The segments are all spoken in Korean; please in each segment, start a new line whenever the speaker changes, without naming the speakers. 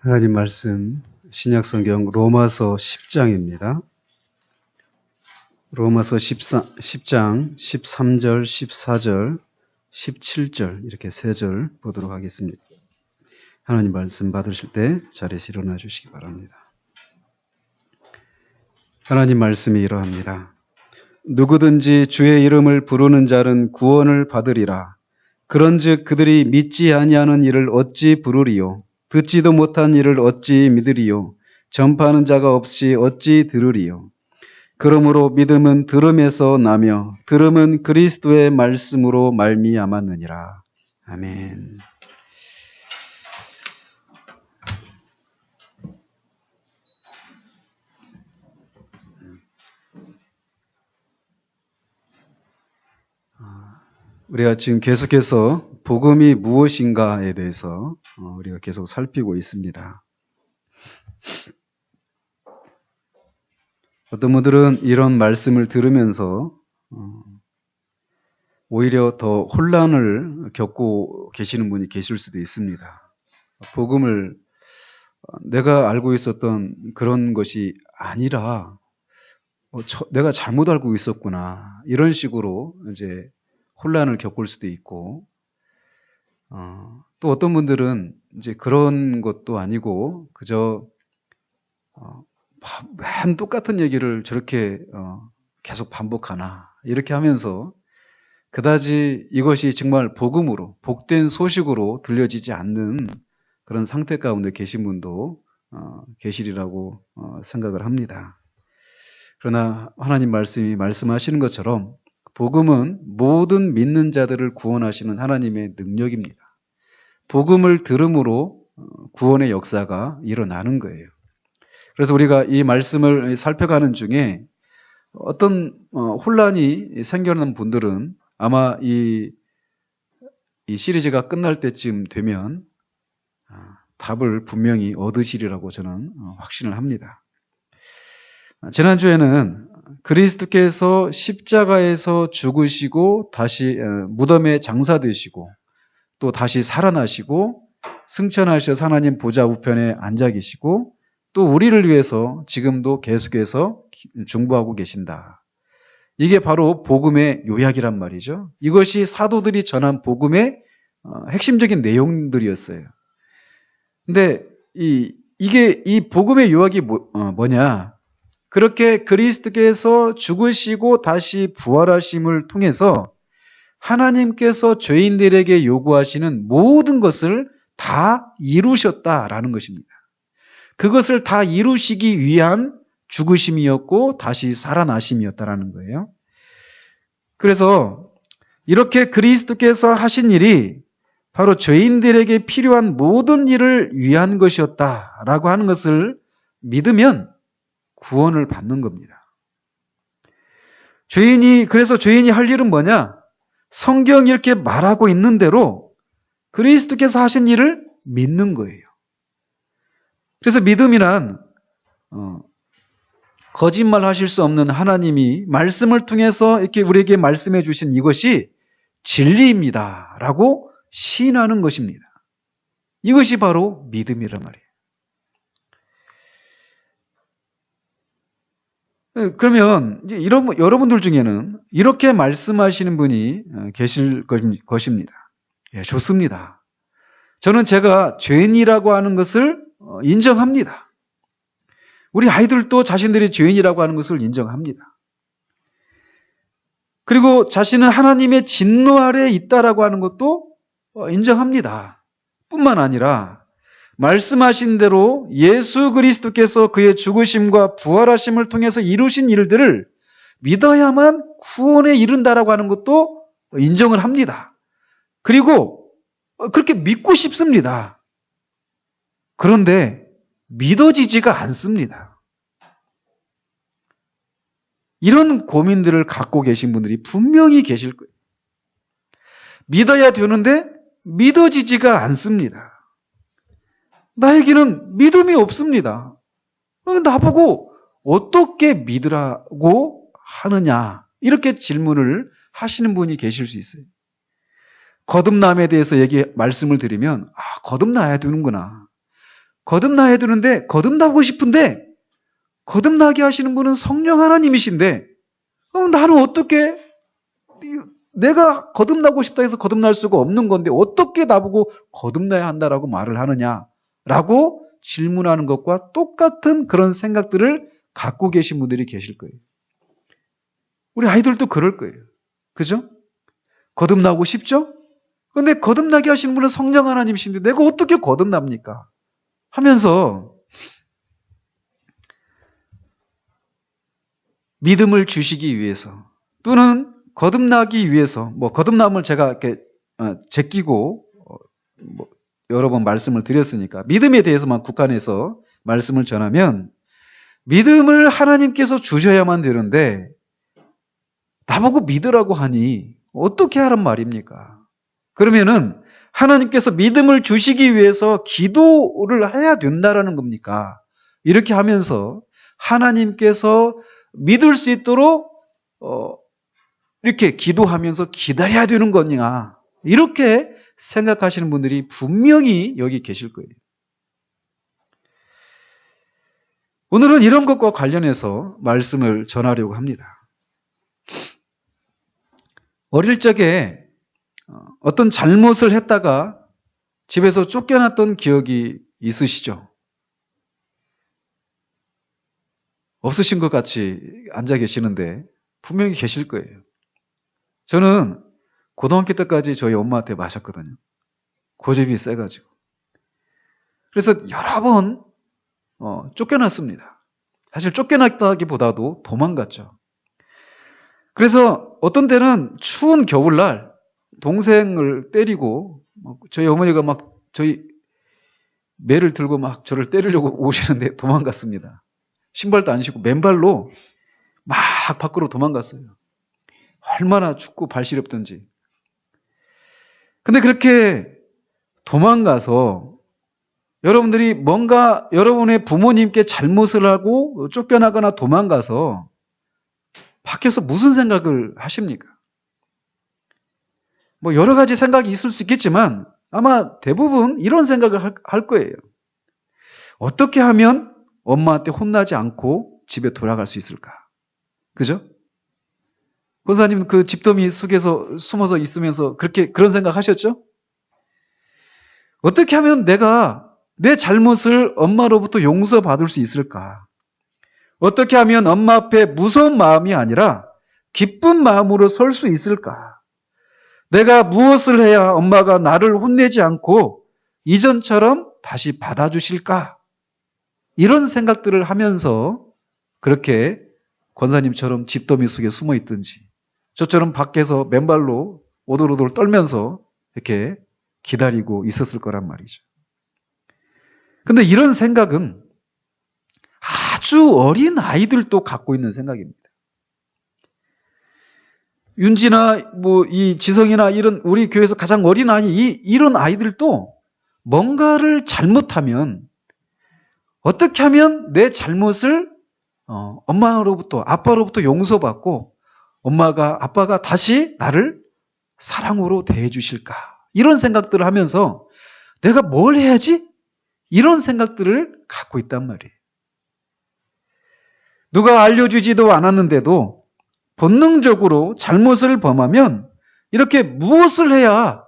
하나님 말씀 신약성경 로마서 10장입니다. 로마서 10장 13절, 14절, 17절 이렇게 3절 보도록 하겠습니다. 하나님 말씀 받으실 때 자리에서 일어나 주시기 바랍니다. 하나님 말씀이 이러합니다. 누구든지 주의 이름을 부르는 자는 구원을 받으리라. 그런즉 그들이 믿지 아니하는 이를 어찌 부르리요? 듣지도 못한 이를 어찌 믿으리요? 전파하는 자가 없이 어찌 들으리요? 그러므로 믿음은 들음에서 나며 들음은 그리스도의 말씀으로 말미암았느니라. 아멘. 우리가 지금 계속해서 복음이 무엇인가에 대해서 우리가 계속 살피고 있습니다. 어떤 분들은 이런 말씀을 들으면서 오히려 더 혼란을 겪고 계시는 분이 계실 수도 있습니다. 복음을 내가 알고 있었던 그런 것이 아니라 내가 잘못 알고 있었구나 이런 식으로 이제 혼란을 겪을 수도 있고 또 어떤 분들은 이제 그런 것도 아니고 그저 맨 똑같은 얘기를 저렇게 계속 반복하나 이렇게 하면서 그다지 이것이 정말 복음으로 복된 소식으로 들려지지 않는 그런 상태 가운데 계신 분도 계시리라고 생각을 합니다. 그러나 하나님 말씀이 말씀하시는 것처럼 복음은 모든 믿는 자들을 구원하시는 하나님의 능력입니다. 복음을 들음으로 구원의 역사가 일어나는 거예요. 그래서 우리가 이 말씀을 살펴가는 중에 어떤 혼란이 생겨난 분들은 아마 이 시리즈가 끝날 때쯤 되면 답을 분명히 얻으시리라고 저는 확신을 합니다. 지난주에는 그리스도께서 십자가에서 죽으시고 다시 무덤에 장사되시고 또 다시 살아나시고 승천하셔서 하나님 보좌 우편에 앉아 계시고 또 우리를 위해서 지금도 계속해서 중보하고 계신다. 이게 바로 복음의 요약이란 말이죠. 이것이 사도들이 전한 복음의 핵심적인 내용들이었어요. 근데 이 복음의 요약이 뭐냐? 그렇게 그리스도께서 죽으시고 다시 부활하심을 통해서 하나님께서 죄인들에게 요구하시는 모든 것을 다 이루셨다라는 것입니다. 그것을 다 이루시기 위한 죽으심이었고 다시 살아나심이었다라는 거예요. 그래서 이렇게 그리스도께서 하신 일이 바로 죄인들에게 필요한 모든 일을 위한 것이었다라고 하는 것을 믿으면 구원을 받는 겁니다. 그래서 죄인이 할 일은 뭐냐? 성경이 이렇게 말하고 있는 대로 그리스도께서 하신 일을 믿는 거예요. 그래서 믿음이란 거짓말 하실 수 없는 하나님이 말씀을 통해서 이렇게 우리에게 말씀해 주신 이것이 진리입니다 라고 시인하는 것입니다. 이것이 바로 믿음이란 말이에요. 그러면 이제 여러분들 중에는 이렇게 말씀하시는 분이 계실 것입니다. 예, 좋습니다. 저는 제가 죄인이라고 하는 것을 인정합니다. 우리 아이들도 자신들이 죄인이라고 하는 것을 인정합니다. 그리고 자신은 하나님의 진노 아래에 있다라고 하는 것도 인정합니다. 뿐만 아니라 말씀하신 대로 예수 그리스도께서 그의 죽으심과 부활하심을 통해서 이루신 일들을 믿어야만 구원에 이른다라고 하는 것도 인정을 합니다. 그리고 그렇게 믿고 싶습니다. 그런데 믿어지지가 않습니다. 이런 고민들을 갖고 계신 분들이 분명히 계실 거예요. 믿어야 되는데 믿어지지가 않습니다. 나에게는 믿음이 없습니다. 나보고 어떻게 믿으라고 하느냐 이렇게 질문을 하시는 분이 계실 수 있어요. 거듭남에 대해서 말씀을 드리면 거듭나야 되는구나. 거듭나야 되는데, 거듭나고 싶은데, 거듭나게 하시는 분은 성령 하나님이신데, 나는 어떻게, 내가 거듭나고 싶다 해서 거듭날 수가 없는 건데, 어떻게 나보고 거듭나야 한다라고 말을 하느냐라고 질문하는 것과 똑같은 그런 생각들을 갖고 계신 분들이 계실 거예요. 우리 아이들도 그럴 거예요. 그죠? 거듭나고 싶죠? 근데 거듭나게 하시는 분은 성령 하나님이신데 내가 어떻게 거듭납니까? 하면서 믿음을 주시기 위해서 또는 거듭나기 위해서 거듭남을 제가 이렇게 제끼고 여러 번 말씀을 드렸으니까 믿음에 대해서만 국한해서 말씀을 전하면 믿음을 하나님께서 주셔야만 되는데 나보고 믿으라고 하니 어떻게 하란 말입니까? 그러면은 하나님께서 믿음을 주시기 위해서 기도를 해야 된다라는 겁니까? 이렇게 하면서 하나님께서 믿을 수 있도록 이렇게 기도하면서 기다려야 되는 거냐? 이렇게 생각하시는 분들이 분명히 여기 계실 거예요. 오늘은 이런 것과 관련해서 말씀을 전하려고 합니다. 어릴 적에 어떤 잘못을 했다가 집에서 쫓겨났던 기억이 있으시죠? 없으신 것 같이 앉아 계시는데 분명히 계실 거예요. 저는 고등학교 때까지 저희 엄마한테 마셨거든요. 고집이 세가지고. 그래서 여러 번 쫓겨났습니다. 사실 쫓겨났다기보다도 도망갔죠. 그래서 어떤 때는 추운 겨울날 동생을 때리고 저희 어머니가 막 저희 매를 들고 막 저를 때리려고 오시는데 도망갔습니다. 신발도 안 신고 맨발로 막 밖으로 도망갔어요. 얼마나 춥고 발 시렵던지. 근데 그렇게 도망가서 여러분들이 뭔가 여러분의 부모님께 잘못을 하고 쫓겨나거나 도망가서 밖에서 무슨 생각을 하십니까? 여러 가지 생각이 있을 수 있겠지만 아마 대부분 이런 생각을 할 거예요. 어떻게 하면 엄마한테 혼나지 않고 집에 돌아갈 수 있을까? 그죠? 권사님 그 집더미 속에서 숨어서 있으면서 그런 생각 하셨죠? 어떻게 하면 내가 내 잘못을 엄마로부터 용서받을 수 있을까? 어떻게 하면 엄마 앞에 무서운 마음이 아니라 기쁜 마음으로 설 수 있을까? 내가 무엇을 해야 엄마가 나를 혼내지 않고 이전처럼 다시 받아주실까? 이런 생각들을 하면서 그렇게 권사님처럼 집더미 속에 숨어 있든지 저처럼 밖에서 맨발로 오돌오돌 떨면서 이렇게 기다리고 있었을 거란 말이죠. 근데 이런 생각은 아주 어린 아이들도 갖고 있는 생각입니다. 윤지나 이 지성이나 이런 우리 교회에서 가장 어린 아이 이런 아이들도 뭔가를 잘못하면 어떻게 하면 내 잘못을 엄마로부터 아빠로부터 용서받고 아빠가 다시 나를 사랑으로 대해 주실까? 이런 생각들을 하면서 내가 뭘 해야지? 이런 생각들을 갖고 있단 말이에요. 누가 알려주지도 않았는데도 본능적으로 잘못을 범하면 이렇게 무엇을 해야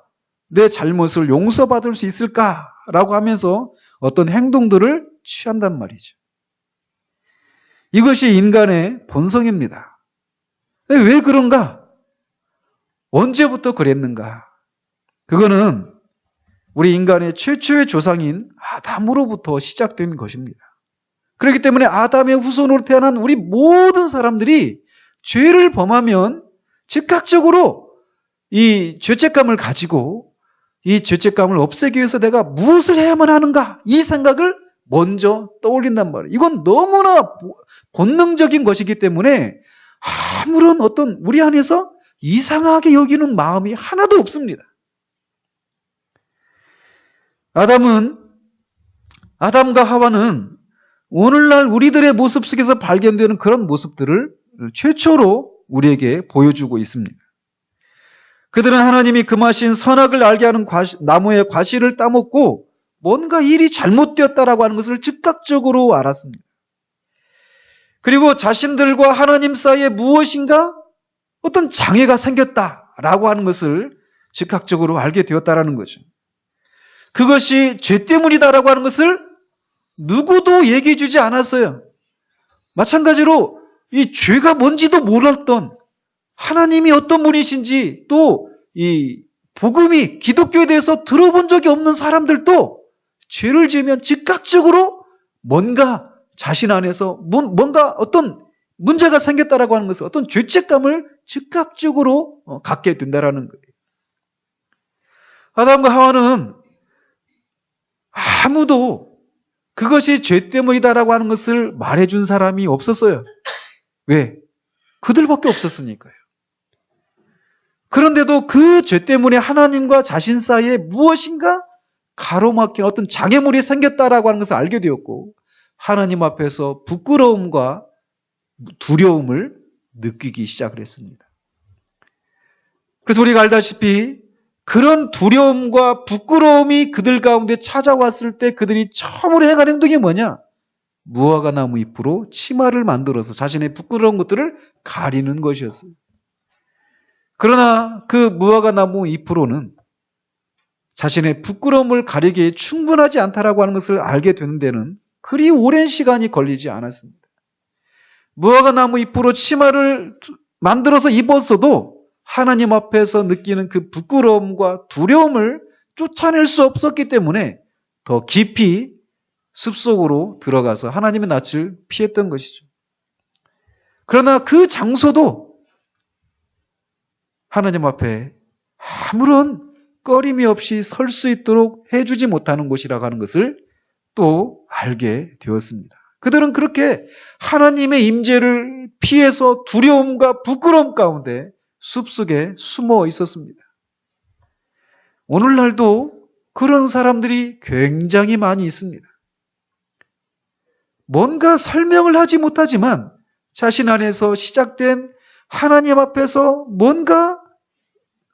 내 잘못을 용서받을 수 있을까라고 하면서 어떤 행동들을 취한단 말이죠. 이것이 인간의 본성입니다. 왜 그런가? 언제부터 그랬는가? 그거는 우리 인간의 최초의 조상인 아담으로부터 시작된 것입니다. 그렇기 때문에 아담의 후손으로 태어난 우리 모든 사람들이 죄를 범하면 즉각적으로 이 죄책감을 가지고 이 죄책감을 없애기 위해서 내가 무엇을 해야만 하는가? 이 생각을 먼저 떠올린단 말이에요. 이건 너무나 본능적인 것이기 때문에 아무런 어떤 우리 안에서 이상하게 여기는 마음이 하나도 없습니다. 아담과 하와는 오늘날 우리들의 모습 속에서 발견되는 그런 모습들을 최초로 우리에게 보여주고 있습니다. 그들은 하나님이 금하신 선악을 알게 하는 나무의 과실을 따먹고 뭔가 일이 잘못되었다라고 하는 것을 즉각적으로 알았습니다. 그리고 자신들과 하나님 사이에 무엇인가 어떤 장애가 생겼다라고 하는 것을 즉각적으로 알게 되었다라는 거죠. 그것이 죄 때문이다라고 하는 것을 누구도 얘기해 주지 않았어요. 마찬가지로 이 죄가 뭔지도 몰랐던, 하나님이 어떤 분이신지 또 이 복음이 기독교에 대해서 들어본 적이 없는 사람들도 죄를 지으면 즉각적으로 뭔가 자신 안에서 뭔가 어떤 문제가 생겼다라고 하는 것을, 어떤 죄책감을 즉각적으로 갖게 된다라는 거예요. 아담과 하와는 아무도 그것이 죄 때문이다라고 하는 것을 말해준 사람이 없었어요. 왜? 그들밖에 없었으니까요. 그런데도 그 죄 때문에 하나님과 자신 사이에 무엇인가 가로막힌 어떤 장애물이 생겼다라고 하는 것을 알게 되었고, 하나님 앞에서 부끄러움과 두려움을 느끼기 시작을 했습니다. 그래서 우리가 알다시피 그런 두려움과 부끄러움이 그들 가운데 찾아왔을 때 그들이 처음으로 행한 행동이 뭐냐? 무화과 나무 잎으로 치마를 만들어서 자신의 부끄러운 것들을 가리는 것이었어요. 그러나 그 무화과 나무 잎으로는 자신의 부끄러움을 가리기에 충분하지 않다라고 하는 것을 알게 되는 데는 그리 오랜 시간이 걸리지 않았습니다. 무화과 나무 잎으로 치마를 만들어서 입었어도 하나님 앞에서 느끼는 그 부끄러움과 두려움을 쫓아낼 수 없었기 때문에 더 깊이 숲속으로 들어가서 하나님의 낯을 피했던 것이죠. 그러나 그 장소도 하나님 앞에 아무런 꺼림이 없이 설 수 있도록 해주지 못하는 곳이라고 하는 것을 또 알게 되었습니다. 그들은 그렇게 하나님의 임재를 피해서 두려움과 부끄러움 가운데 숲속에 숨어 있었습니다. 오늘날도 그런 사람들이 굉장히 많이 있습니다. 뭔가 설명을 하지 못하지만 자신 안에서 시작된 하나님 앞에서 뭔가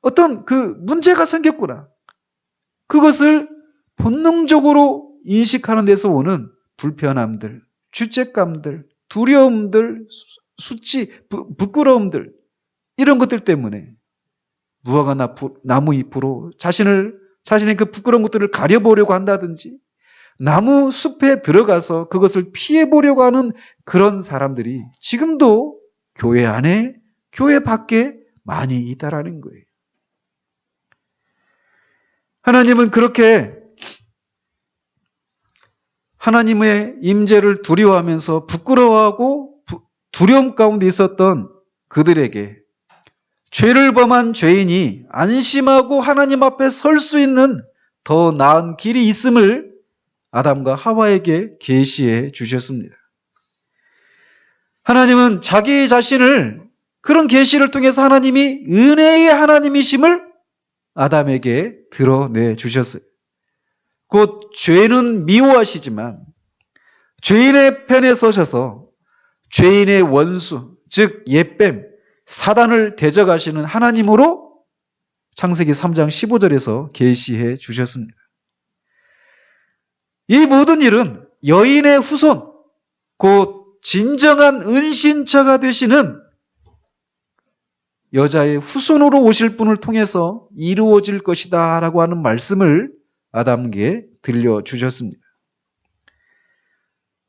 어떤 그 문제가 생겼구나. 그것을 본능적으로 인식하는 데서 오는 불편함들, 죄책감들, 두려움들, 부끄러움들, 이런 것들 때문에 무화과 나무 잎으로 자신의 그 부끄러운 것들을 가려보려고 한다든지, 나무 숲에 들어가서 그것을 피해보려고 하는 그런 사람들이 지금도 교회 안에, 교회 밖에 많이 있다라는 거예요. 하나님은 그렇게 하나님의 임재를 두려워하면서 부끄러워하고 두려움 가운데 있었던 그들에게 죄를 범한 죄인이 안심하고 하나님 앞에 설 수 있는 더 나은 길이 있음을 아담과 하와에게 계시해 주셨습니다. 하나님은 자기 자신을, 그런 계시를 통해서 하나님이 은혜의 하나님이심을 아담에게 드러내 주셨어요. 곧 죄는 미워하시지만 죄인의 편에 서셔서 죄인의 원수, 즉 옛뱀, 사단을 대적하시는 하나님으로 창세기 3장 15절에서 계시해 주셨습니다. 이 모든 일은 여인의 후손, 곧 진정한 은신처가 되시는 여자의 후손으로 오실 분을 통해서 이루어질 것이다 라고 하는 말씀을 아담에게 들려주셨습니다.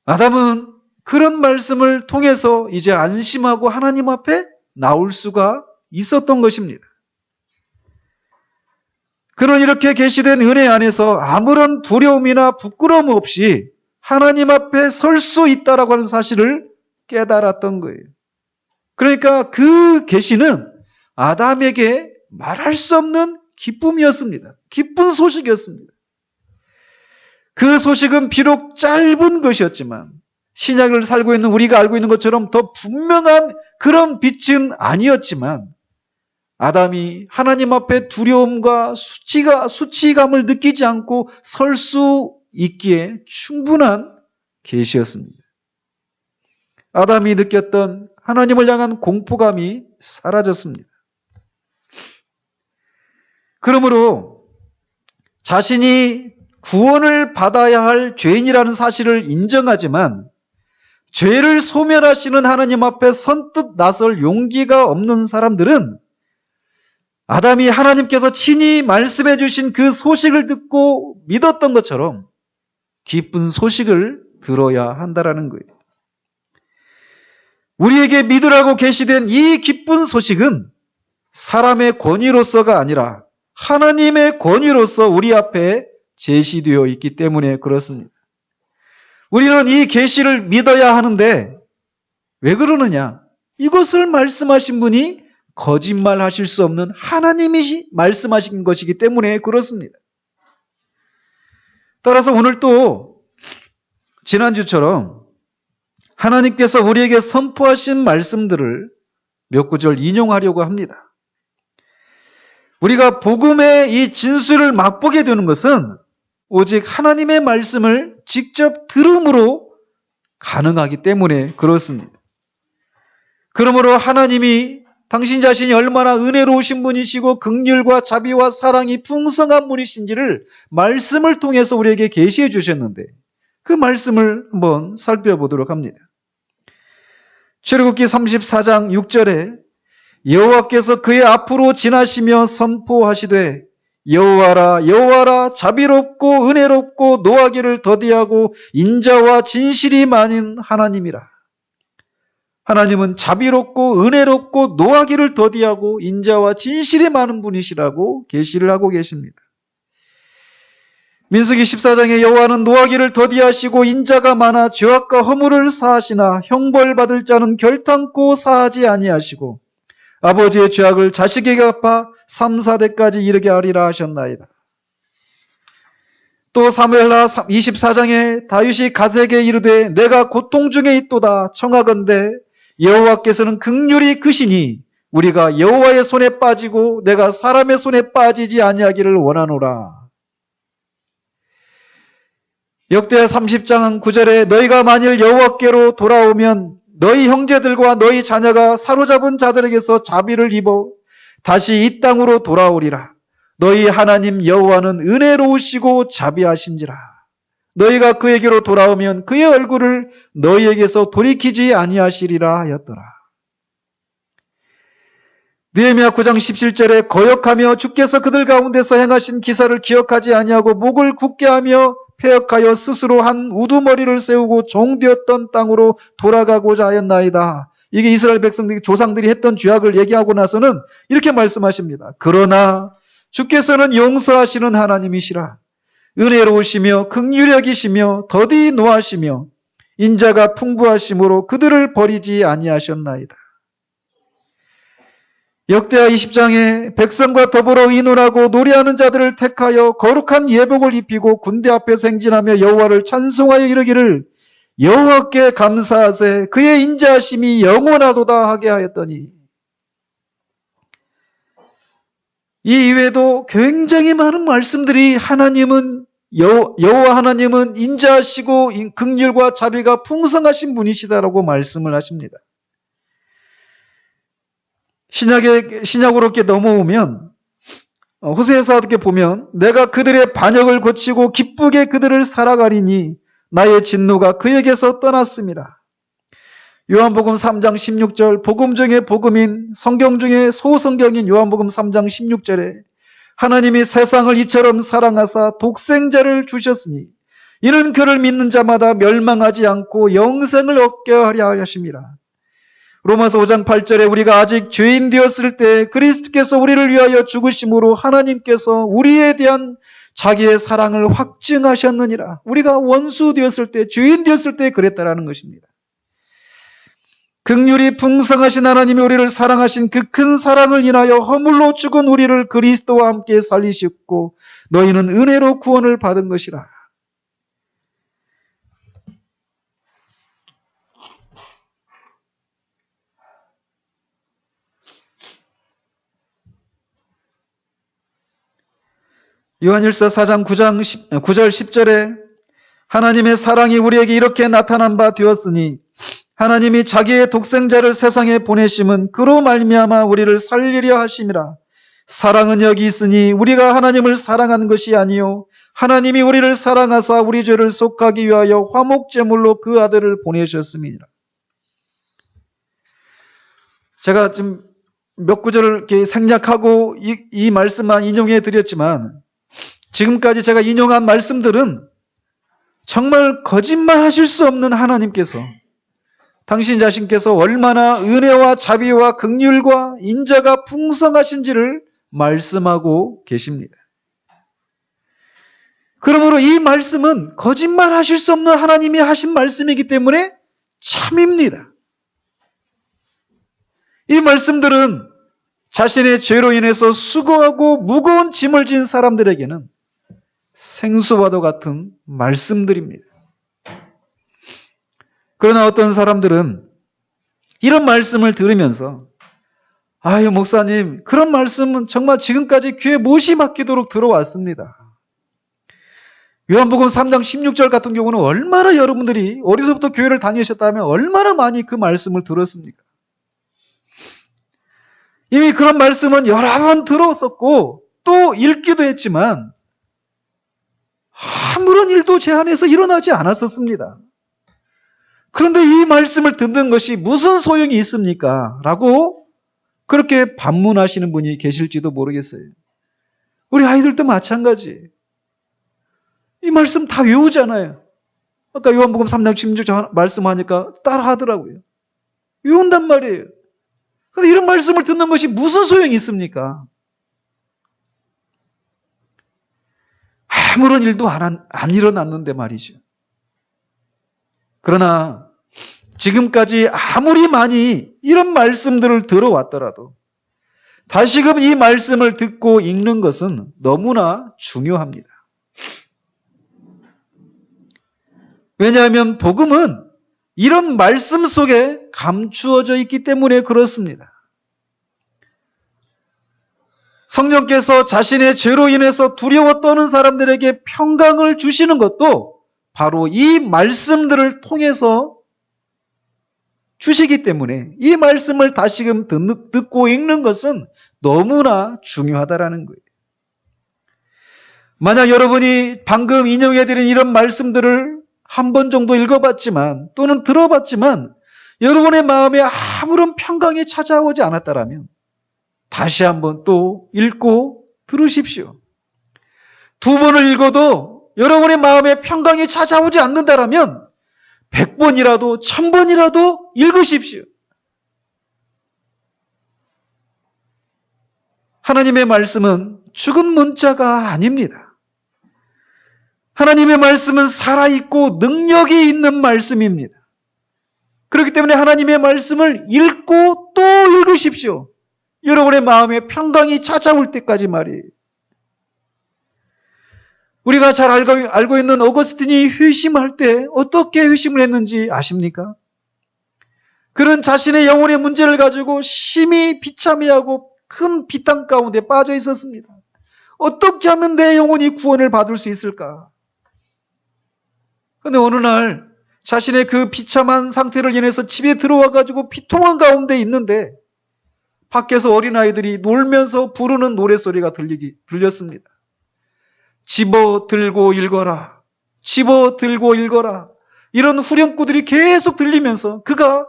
아담은 그런 말씀을 통해서 이제 안심하고 하나님 앞에 나올 수가 있었던 것입니다. 그는 이렇게 계시된 은혜 안에서 아무런 두려움이나 부끄러움 없이 하나님 앞에 설 수 있다라고 하는 사실을 깨달았던 거예요. 그러니까 그 계시는 아담에게 말할 수 없는 기쁨이었습니다. 기쁜 소식이었습니다. 그 소식은 비록 짧은 것이었지만 신약을 살고 있는 우리가 알고 있는 것처럼 더 분명한 그런 빛은 아니었지만 아담이 하나님 앞에 두려움과 수치감을 느끼지 않고 설 수 있기에 충분한 계시였습니다. 아담이 느꼈던 하나님을 향한 공포감이 사라졌습니다. 그러므로 자신이 구원을 받아야 할 죄인이라는 사실을 인정하지만 죄를 소멸하시는 하나님 앞에 선뜻 나설 용기가 없는 사람들은 아담이 하나님께서 친히 말씀해 주신 그 소식을 듣고 믿었던 것처럼 기쁜 소식을 들어야 한다라는 거예요. 우리에게 믿으라고 계시된 이 기쁜 소식은 사람의 권위로서가 아니라 하나님의 권위로서 우리 앞에 제시되어 있기 때문에 그렇습니다. 우리는 이 계시를 믿어야 하는데 왜 그러느냐? 이것을 말씀하신 분이 거짓말하실 수 없는 하나님이 말씀하신 것이기 때문에 그렇습니다. 따라서 오늘 또 지난주처럼 하나님께서 우리에게 선포하신 말씀들을 몇 구절 인용하려고 합니다. 우리가 복음의 이 진수를 맛보게 되는 것은 오직 하나님의 말씀을 직접 들음으로 가능하기 때문에 그렇습니다. 그러므로 하나님이 당신 자신이 얼마나 은혜로우신 분이시고 긍휼과 자비와 사랑이 풍성한 분이신지를 말씀을 통해서 우리에게 계시해 주셨는데 그 말씀을 한번 살펴보도록 합니다. 출애굽기 34장 6절에 여호와께서 그의 앞으로 지나시며 선포하시되 여호와라 여호와라 자비롭고 은혜롭고 노하기를 더디하고 인자와 진실이 많은 하나님이라. 하나님은 자비롭고 은혜롭고 노하기를 더디하고 인자와 진실이 많은 분이시라고 계시를 하고 계십니다. 민수기 14장에 여호와는 노하기를 더디하시고 인자가 많아 죄악과 허물을 사하시나 형벌받을 자는 결탄코 사하지 아니하시고 아버지의 죄악을 자식에게 갚아 3, 4대까지 이르게 하리라 하셨나이다. 또 사무엘하 24장에 다윗이 갓에게 이르되 내가 고통 중에 있도다 청하건대 여호와께서는 긍휼히 크시니 우리가 여호와의 손에 빠지고 내가 사람의 손에 빠지지 아니하기를 원하노라. 역대하 30장 9절에 너희가 만일 여호와께로 돌아오면 너희 형제들과 너희 자녀가 사로잡은 자들에게서 자비를 입어 다시 이 땅으로 돌아오리라. 너희 하나님 여호와는 은혜로우시고 자비하신지라. 너희가 그에게로 돌아오면 그의 얼굴을 너희에게서 돌이키지 아니하시리라 하였더라. 느헤미야 9장 17절에 거역하며 주께서 그들 가운데서 행하신 기사를 기억하지 아니하고 목을 굳게 하며 패역하여 스스로 한 우두머리를 세우고 종되었던 땅으로 돌아가고자 하였나이다. 이게 이스라엘 백성들이 조상들이 했던 죄악을 얘기하고 나서는 이렇게 말씀하십니다. 그러나 주께서는 용서하시는 하나님이시라. 은혜로우시며 긍휼히 여기시며 더디 노하시며 인자가 풍부하심으로 그들을 버리지 아니하셨나이다. 역대하 20장에 백성과 더불어 의논하고 노래하는 자들을 택하여 거룩한 예복을 입히고 군대 앞에서 행진하며 여호와를 찬송하여 이르기를 여호와께 감사하세 그의 인자하심이 영원하도다 하게 하였더니 이 이외에도 굉장히 많은 말씀들이 하나님은 여호와 하나님은 인자하시고 긍휼과 자비가 풍성하신 분이시다라고 말씀을 하십니다. 신약으로 이렇게 넘어오면 호세아서 이렇게 보면 내가 그들의 반역을 고치고 기쁘게 그들을 살아가리니 나의 진노가 그에게서 떠났습니다. 요한복음 3장 16절 복음 중에 복음인 성경 중에 소성경인 요한복음 3장 16절에 하나님이 세상을 이처럼 사랑하사 독생자를 주셨으니 이는 그를 믿는 자마다 멸망하지 않고 영생을 얻게 하려 하심이라. 로마서 5장 8절에 우리가 아직 죄인 되었을 때 그리스도께서 우리를 위하여 죽으심으로 하나님께서 우리에 대한 자기의 사랑을 확증하셨느니라. 우리가 원수 되었을 때, 죄인 되었을 때 그랬다라는 것입니다. 긍휼이 풍성하신 하나님이 우리를 사랑하신 그 큰 사랑을 인하여 허물로 죽은 우리를 그리스도와 함께 살리셨고 너희는 은혜로 구원을 받은 것이라. 요한일서 4장 9절 10절에 하나님의 사랑이 우리에게 이렇게 나타난 바 되었으니 하나님이 자기의 독생자를 세상에 보내심은 그로 말미암아 우리를 살리려 하심이라. 사랑은 여기 있으니 우리가 하나님을 사랑한 것이 아니요 하나님이 우리를 사랑하사 우리 죄를 속하기 위하여 화목제물로 그 아들을 보내셨음이니라. 제가 지금 몇 구절을 이렇게 생략하고 이 말씀만 인용해 드렸지만, 지금까지 제가 인용한 말씀들은 정말 거짓말 하실 수 없는 하나님께서, 당신 자신께서 얼마나 은혜와 자비와 긍휼과 인자가 풍성하신지를 말씀하고 계십니다. 그러므로 이 말씀은 거짓말 하실 수 없는 하나님이 하신 말씀이기 때문에 참입니다. 이 말씀들은 자신의 죄로 인해서 수고하고 무거운 짐을 진 사람들에게는 생수와도 같은 말씀들입니다. 그러나 어떤 사람들은 이런 말씀을 들으면서, 아유 목사님, 그런 말씀은 정말 지금까지 귀에 못이 막히도록 들어왔습니다. 요한복음 3장 16절 같은 경우는 얼마나 여러분들이 어디서부터 교회를 다니셨다면 얼마나 많이 그 말씀을 들었습니까? 이미 그런 말씀은 여러 번 들었었고 또 읽기도 했지만 아무런 일도 제 안에서 일어나지 않았었습니다. 그런데 이 말씀을 듣는 것이 무슨 소용이 있습니까? 라고 그렇게 반문하시는 분이 계실지도 모르겠어요. 우리 아이들도 마찬가지. 이 말씀 다 외우잖아요. 아까 요한복음 3장 16절 말씀하니까 따라 하더라고요. 외운단 말이에요. 그런데 이런 말씀을 듣는 것이 무슨 소용이 있습니까? 아무런 일도 안 일어났는데 말이죠. 그러나 지금까지 아무리 많이 이런 말씀들을 들어왔더라도 다시금 이 말씀을 듣고 읽는 것은 너무나 중요합니다. 왜냐하면 복음은 이런 말씀 속에 감추어져 있기 때문에 그렇습니다. 성령께서 자신의 죄로 인해서 두려워 떠는 사람들에게 평강을 주시는 것도 바로 이 말씀들을 통해서 주시기 때문에 이 말씀을 다시금 듣고 읽는 것은 너무나 중요하다라는 거예요. 만약 여러분이 방금 인용해드린 이런 말씀들을 한 번 정도 읽어봤지만 또는 들어봤지만 여러분의 마음에 아무런 평강이 찾아오지 않았다라면 다시 한번 또 읽고 들으십시오. 두 번을 읽어도 여러분의 마음에 평강이 찾아오지 않는다라면 100번이라도 1000번이라도 읽으십시오. 하나님의 말씀은 죽은 문자가 아닙니다. 하나님의 말씀은 살아있고 능력이 있는 말씀입니다. 그렇기 때문에 하나님의 말씀을 읽고 또 읽으십시오. 여러분의 마음에 평강이 찾아올 때까지 말이에요. 우리가 잘 알고 있는 어거스틴이 회심할 때 어떻게 회심을 했는지 아십니까? 그는 자신의 영혼의 문제를 가지고 심히 비참해하고 큰 비탄 가운데 빠져 있었습니다. 어떻게 하면 내 영혼이 구원을 받을 수 있을까? 그런데 어느 날 자신의 그 비참한 상태를 인해서 집에 들어와가지고 비통한 가운데 있는데 밖에서 어린아이들이 놀면서 부르는 노래소리가 들렸습니다. 집어 들고 읽어라. 집어 들고 읽어라. 이런 후렴구들이 계속 들리면서 그가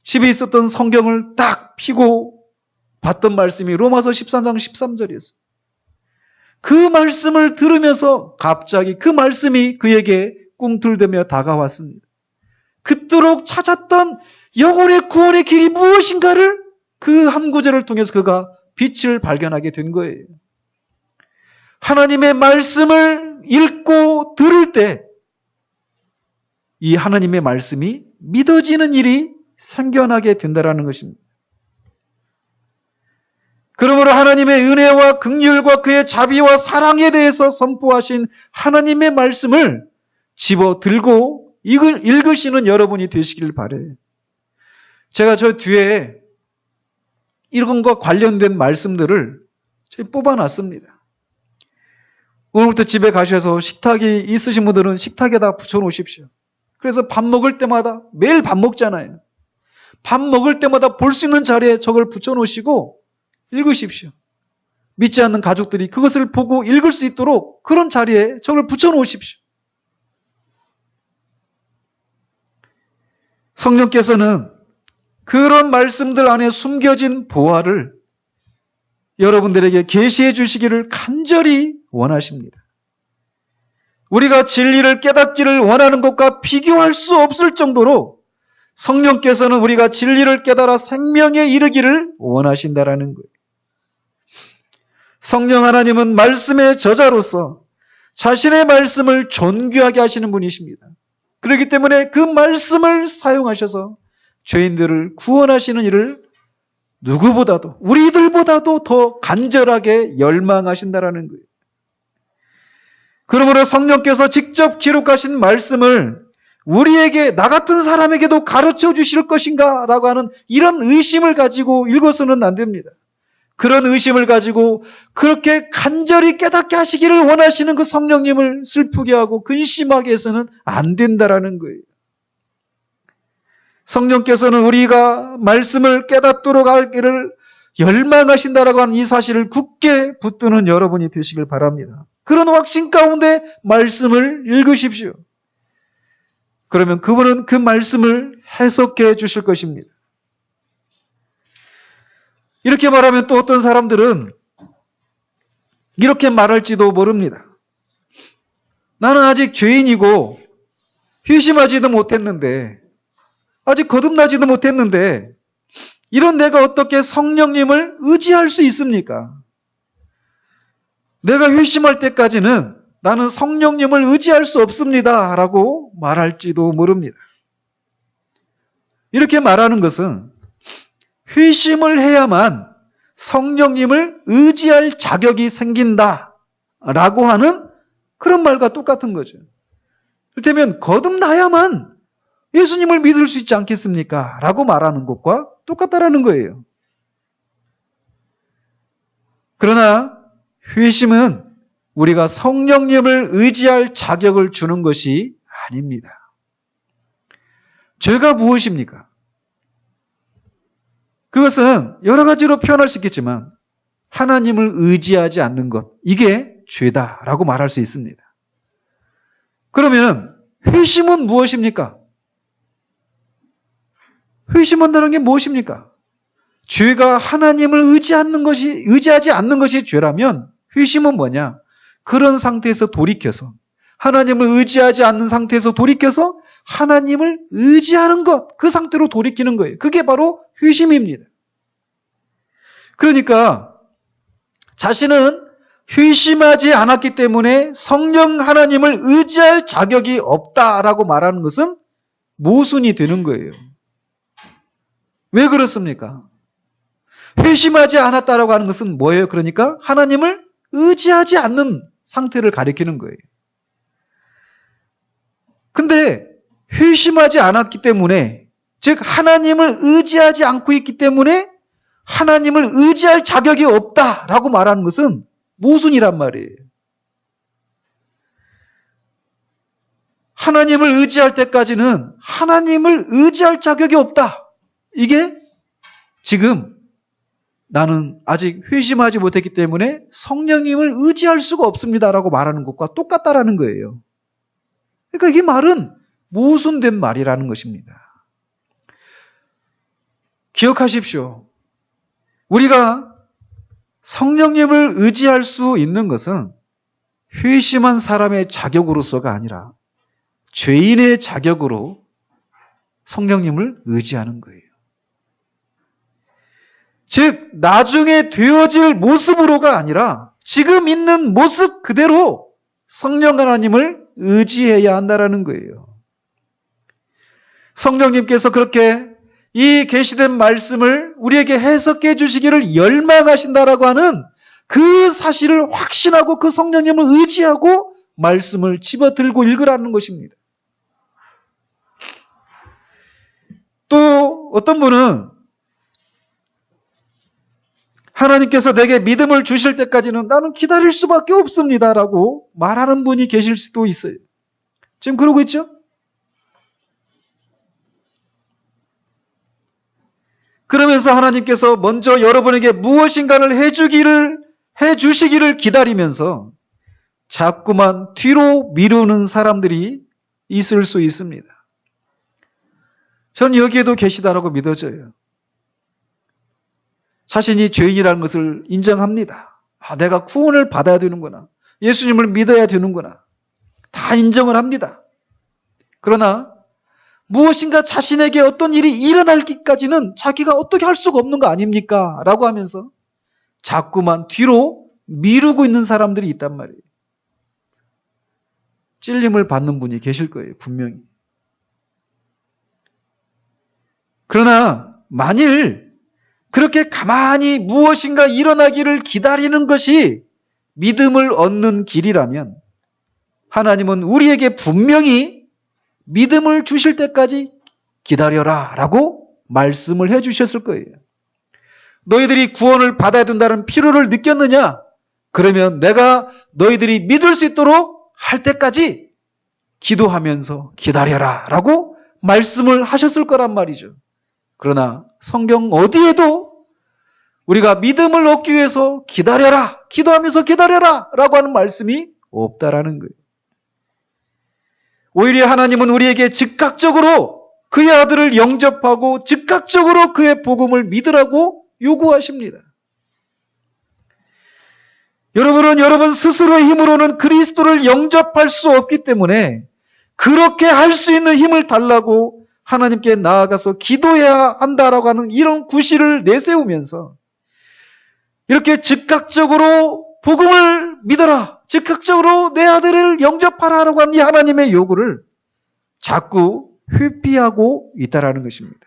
집에 있었던 성경을 딱 펴고 봤던 말씀이 로마서 13장 13절이었어요. 그 말씀을 들으면서 갑자기 그 말씀이 그에게 꿈틀대며 다가왔습니다. 그토록 찾았던 영혼의 구원의 길이 무엇인가를 그 한 구절을 통해서 그가 빛을 발견하게 된 거예요. 하나님의 말씀을 읽고 들을 때 이 하나님의 말씀이 믿어지는 일이 생겨나게 된다는 것입니다. 그러므로 하나님의 은혜와 긍휼과 그의 자비와 사랑에 대해서 선포하신 하나님의 말씀을 집어 들고 읽으시는 여러분이 되시길 바라요. 제가 저 뒤에 이런 것과 관련된 말씀들을 뽑아놨습니다. 오늘부터 집에 가셔서 식탁이 있으신 분들은 식탁에다 붙여놓으십시오. 그래서 밥 먹을 때마다, 매일 밥 먹잖아요. 밥 먹을 때마다 볼 수 있는 자리에 저걸 붙여놓으시고 읽으십시오. 믿지 않는 가족들이 그것을 보고 읽을 수 있도록 그런 자리에 저걸 붙여놓으십시오. 성령께서는 그런 말씀들 안에 숨겨진 보화를 여러분들에게 계시해 주시기를 간절히 원하십니다. 우리가 진리를 깨닫기를 원하는 것과 비교할 수 없을 정도로 성령께서는 우리가 진리를 깨달아 생명에 이르기를 원하신다라는 거예요. 성령 하나님은 말씀의 저자로서 자신의 말씀을 존귀하게 하시는 분이십니다. 그렇기 때문에 그 말씀을 사용하셔서 죄인들을 구원하시는 일을 누구보다도, 우리들보다도 더 간절하게 열망하신다라는 거예요. 그러므로 성령께서 직접 기록하신 말씀을 우리에게, 나 같은 사람에게도 가르쳐 주실 것인가? 라고 하는 이런 의심을 가지고 읽어서는 안 됩니다. 그런 의심을 가지고 그렇게 간절히 깨닫게 하시기를 원하시는 그 성령님을 슬프게 하고 근심하게 해서는 안 된다라는 거예요. 성령께서는 우리가 말씀을 깨닫도록 하기를 열망하신다라고 하는 이 사실을 굳게 붙드는 여러분이 되시길 바랍니다. 그런 확신 가운데 말씀을 읽으십시오. 그러면 그분은 그 말씀을 해석해 주실 것입니다. 이렇게 말하면 또 어떤 사람들은 이렇게 말할지도 모릅니다. 나는 아직 죄인이고 회심하지도 못했는데, 아직 거듭나지도 못했는데 이런 내가 어떻게 성령님을 의지할 수 있습니까? 내가 회심할 때까지는 나는 성령님을 의지할 수 없습니다 라고 말할지도 모릅니다. 이렇게 말하는 것은 회심을 해야만 성령님을 의지할 자격이 생긴다라고 하는 그런 말과 똑같은 거죠. 그렇다면 거듭나야만 예수님을 믿을 수 있지 않겠습니까? 라고 말하는 것과 똑같다라는 거예요. 그러나 회심은 우리가 성령님을 의지할 자격을 주는 것이 아닙니다. 죄가 무엇입니까? 그것은 여러 가지로 표현할 수 있겠지만 하나님을 의지하지 않는 것, 이게 죄다라고 말할 수 있습니다. 그러면 회심은 무엇입니까? 회심한다는 게 무엇입니까? 죄가 하나님을 의지하지 않는 것이 죄라면 회심은 뭐냐? 그런 상태에서 돌이켜서, 하나님을 의지하지 않는 상태에서 돌이켜서 하나님을 의지하는 것, 그 상태로 돌이키는 거예요. 그게 바로 회심입니다. 그러니까 자신은 회심하지 않았기 때문에 성령 하나님을 의지할 자격이 없다라고 말하는 것은 모순이 되는 거예요. 왜 그렇습니까? 회심하지 않았다라고 하는 것은 뭐예요? 그러니까 하나님을 의지하지 않는 상태를 가리키는 거예요. 근데 회심하지 않았기 때문에, 즉 하나님을 의지하지 않고 있기 때문에 하나님을 의지할 자격이 없다라고 말하는 것은 모순이란 말이에요. 하나님을 의지할 때까지는 하나님을 의지할 자격이 없다. 이게 지금 나는 아직 회심하지 못했기 때문에 성령님을 의지할 수가 없습니다라고 말하는 것과 똑같다라는 거예요. 그러니까 이 말은 모순된 말이라는 것입니다. 기억하십시오. 우리가 성령님을 의지할 수 있는 것은 회심한 사람의 자격으로서가 아니라 죄인의 자격으로 성령님을 의지하는 거예요. 즉 나중에 되어질 모습으로가 아니라 지금 있는 모습 그대로 성령 하나님을 의지해야 한다는 거예요. 성령님께서 그렇게 이 계시된 말씀을 우리에게 해석해 주시기를 열망하신다라고 하는 그 사실을 확신하고 그 성령님을 의지하고 말씀을 집어들고 읽으라는 것입니다. 또 어떤 분은 하나님께서 내게 믿음을 주실 때까지는 나는 기다릴 수밖에 없습니다라고 말하는 분이 계실 수도 있어요. 지금 그러고 있죠? 그러면서 하나님께서 먼저 여러분에게 무엇인가를 해주시기를 기다리면서 자꾸만 뒤로 미루는 사람들이 있을 수 있습니다. 저는 여기에도 계시다라고 믿어져요. 자신이 죄인이라는 것을 인정합니다. 내가 구원을 받아야 되는구나. 예수님을 믿어야 되는구나. 다 인정을 합니다. 그러나 무엇인가 자신에게 어떤 일이 일어나기까지는 자기가 어떻게 할 수가 없는 거 아닙니까? 라고 하면서 자꾸만 뒤로 미루고 있는 사람들이 있단 말이에요. 찔림을 받는 분이 계실 거예요. 분명히. 그러나 만일 그렇게 가만히 무엇인가 일어나기를 기다리는 것이 믿음을 얻는 길이라면 하나님은 우리에게 분명히 믿음을 주실 때까지 기다려라 라고 말씀을 해주셨을 거예요. 너희들이 구원을 받아야 된다는 필요를 느꼈느냐? 그러면 내가 너희들이 믿을 수 있도록 할 때까지 기도하면서 기다려라 라고 말씀을 하셨을 거란 말이죠. 그러나 성경 어디에도 우리가 믿음을 얻기 위해서 기다려라, 기도하면서 기다려라 라고 하는 말씀이 없다라는 거예요. 오히려 하나님은 우리에게 즉각적으로 그의 아들을 영접하고 즉각적으로 그의 복음을 믿으라고 요구하십니다. 여러분은 여러분 스스로의 힘으로는 그리스도를 영접할 수 없기 때문에 그렇게 할 수 있는 힘을 달라고 하나님께 나아가서 기도해야 한다라고 하는 이런 구실을 내세우면서 이렇게 즉각적으로 복음을 믿어라, 즉각적으로 내 아들을 영접하라라고 하는 이 하나님의 요구를 자꾸 회피하고 있다라는 것입니다.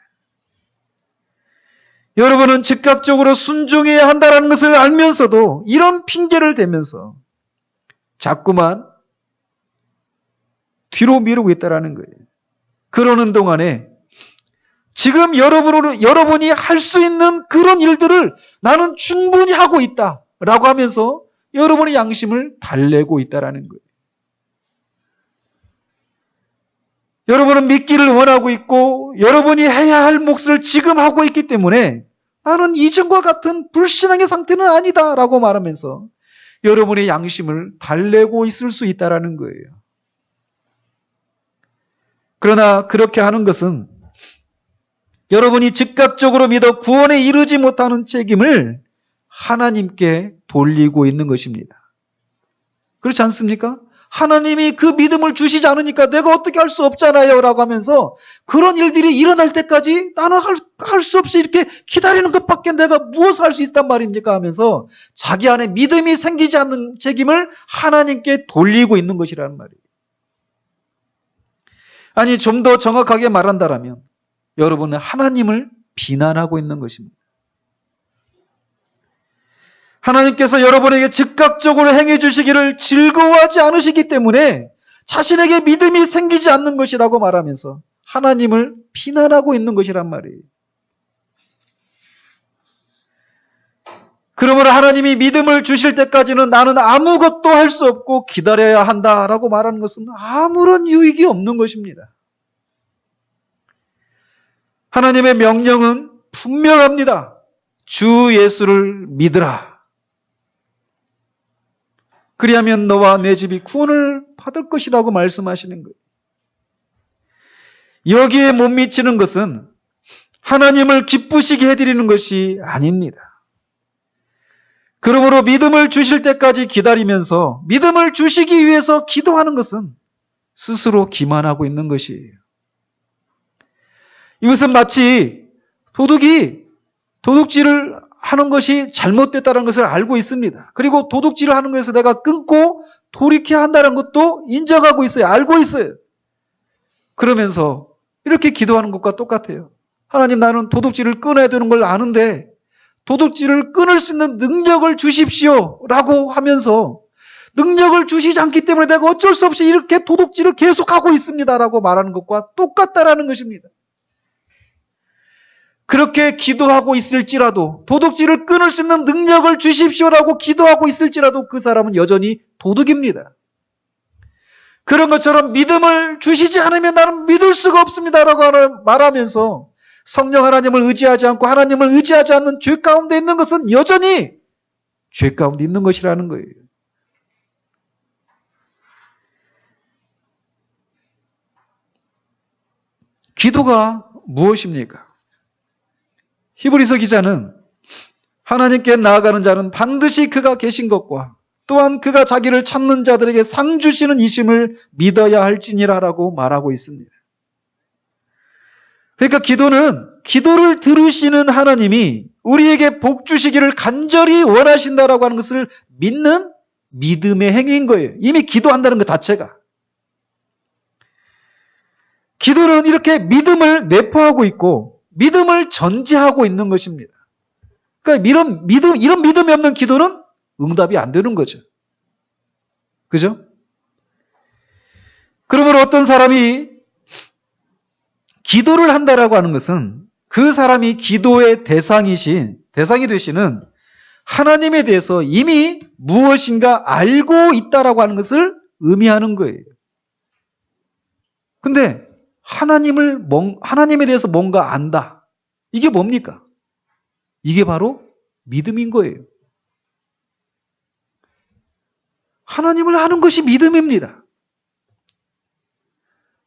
여러분은 즉각적으로 순종해야 한다는 것을 알면서도 이런 핑계를 대면서 자꾸만 뒤로 미루고 있다는 거예요. 그러는 동안에 지금 여러분이 할 수 있는 그런 일들을 나는 충분히 하고 있다라고 하면서 여러분의 양심을 달래고 있다는 거예요. 여러분은 믿기를 원하고 있고 여러분이 해야 할 몫을 지금 하고 있기 때문에 나는 이전과 같은 불신앙의 상태는 아니다라고 말하면서 여러분의 양심을 달래고 있을 수 있다는 거예요. 그러나 그렇게 하는 것은 여러분이 즉각적으로 믿어 구원에 이르지 못하는 책임을 하나님께 돌리고 있는 것입니다. 그렇지 않습니까? 하나님이 그 믿음을 주시지 않으니까 내가 어떻게 할 수 없잖아요 라고 하면서 그런 일들이 일어날 때까지 나는 할 수 없이 이렇게 기다리는 것밖에 내가 무엇을 할 수 있단 말입니까 하면서 자기 안에 믿음이 생기지 않는 책임을 하나님께 돌리고 있는 것이라는 말이에요. 아니 좀 더 정확하게 말한다면 여러분은 하나님을 비난하고 있는 것입니다. 하나님께서 여러분에게 즉각적으로 행해 주시기를 즐거워하지 않으시기 때문에 자신에게 믿음이 생기지 않는 것이라고 말하면서 하나님을 비난하고 있는 것이란 말이에요. 그러므로 하나님이 믿음을 주실 때까지는 나는 아무것도 할 수 없고 기다려야 한다라고 말하는 것은 아무런 유익이 없는 것입니다. 하나님의 명령은 분명합니다. 주 예수를 믿으라. 그리하면 너와 내 집이 구원을 받을 것이라고 말씀하시는 거예요. 여기에 못 미치는 것은 하나님을 기쁘시게 해드리는 것이 아닙니다. 그러므로 믿음을 주실 때까지 기다리면서 믿음을 주시기 위해서 기도하는 것은 스스로 기만하고 있는 것이에요. 이것은 마치 도둑질을 하는 것이 잘못됐다는 것을 알고 있습니다. 그리고 도둑질을 하는 것에서 내가 끊고 돌이켜야 한다는 것도 인정하고 있어요. 알고 있어요. 그러면서 이렇게 기도하는 것과 똑같아요. 하나님 나는 도둑질을 끊어야 되는 걸 아는데 도둑질을 끊을 수 있는 능력을 주십시오 라고 하면서 능력을 주시지 않기 때문에 내가 어쩔 수 없이 이렇게 도둑질을 계속하고 있습니다 라고 말하는 것과 똑같다라는 것입니다. 그렇게 기도하고 있을지라도 도둑질을 끊을 수 있는 능력을 주십시오라고 기도하고 있을지라도 그 사람은 여전히 도둑입니다. 그런 것처럼 믿음을 주시지 않으면 나는 믿을 수가 없습니다라고 말하면서 성령 하나님을 의지하지 않고 하나님을 의지하지 않는 죄 가운데 있는 것은 여전히 죄 가운데 있는 것이라는 거예요. 기도가 무엇입니까? 히브리서 기자는 하나님께 나아가는 자는 반드시 그가 계신 것과 또한 그가 자기를 찾는 자들에게 상 주시는 이심을 믿어야 할지니라라고 말하고 있습니다. 그러니까 기도를 들으시는 하나님이 우리에게 복 주시기를 간절히 원하신다라고 하는 것을 믿는 믿음의 행위인 거예요. 이미 기도한다는 것 자체가. 기도는 이렇게 믿음을 내포하고 있고 믿음을 전제하고 있는 것입니다. 그러니까 이런 믿음이 없는 기도는 응답이 안 되는 거죠. 그죠? 그러므로 어떤 사람이 기도를 한다라고 하는 것은 그 사람이 기도의 대상이 되시는 하나님에 대해서 이미 무엇인가 알고 있다라고 하는 것을 의미하는 거예요. 근데 하나님에 대해서 뭔가 안다. 이게 뭡니까? 이게 바로 믿음인 거예요. 하나님을 아는 것이 믿음입니다.